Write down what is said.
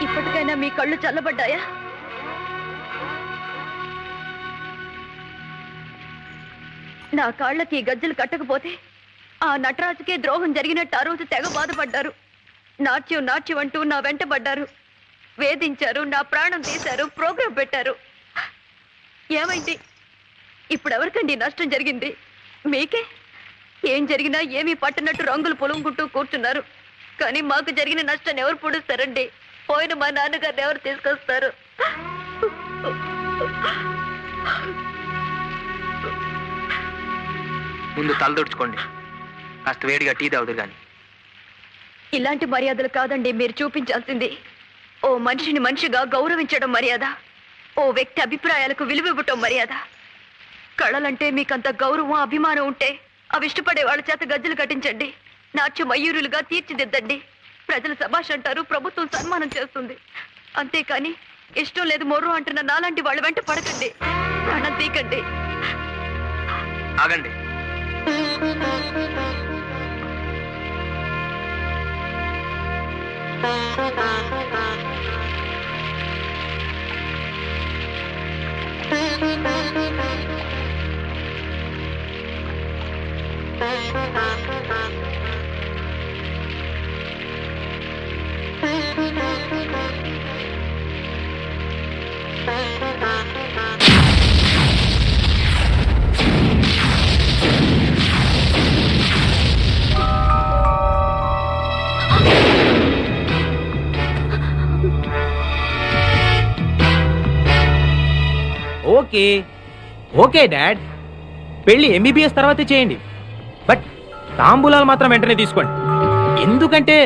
ఇప్పటికైనా మీ కళ్ళు చల్లబడ్డాయా? నా కాళ్ళకి గజ్జలు కట్టకపోతే ఆ నటరాజుకే ద్రోహం జరిగినట్టు ఆ రోజు తెగ బాధపడ్డారు. నాట్యం నాట్యం అంటూ నా వెంట పడ్డారు, వేధించారు, నా ప్రాణం తీశారు, ప్రోగ్రాం పెట్టారు. ఏమైంది? ఇప్పుడు ఎవరికండి నష్టం జరిగింది? మీకే. ఏం జరిగినా ఏమీ పట్టనట్టు రంగులు పొలుముకుంటూ కూర్చున్నారు. కానీ మాకు జరిగిన నష్టాన్ని ఎవరు పూడుస్తారండి? పోయిన మా నాన్నగారిని ఎవరు తీసుకొస్తారు? ముందు తలదొడుచుకోండి, కాస్త వేడిగా టీ తాగుదు కానీ. ఇలాంటి మర్యాదలు కాదండి మీరు చూపించాల్సింది. ఓ మనిషిని మనిషిగా గౌరవించడం మర్యాద, ఓ వ్యక్తి అభిప్రాయాలకు విలువివ్వటం మర్యాద. కళలంటే మీకంత గౌరవం అభిమానం ఉంటే అవి ఇష్టపడే వాళ్ళ చేత గజ్జలు కట్టించండి, నాట్య మయూరులుగా తీర్చిదిద్దండి. ప్రజలు శభాష్ అంటారు, ప్రభుత్వం సన్మానం చేస్తుంది. అంతేకాని ఇష్టం లేదు మొర్రు అంటున్న నాలాంటి వాళ్ళ వెంట పడకండి, ప్రాణం తీకండి. ఆగండి. ఓకే ఓకే డాడ్, పెళ్లి ఎంబీబీఎస్ తర్వాతే చేయండి. బట్ తాంబూలాలు మాత్రం వెంటనే తీసుకోండి. ఎందుకంటే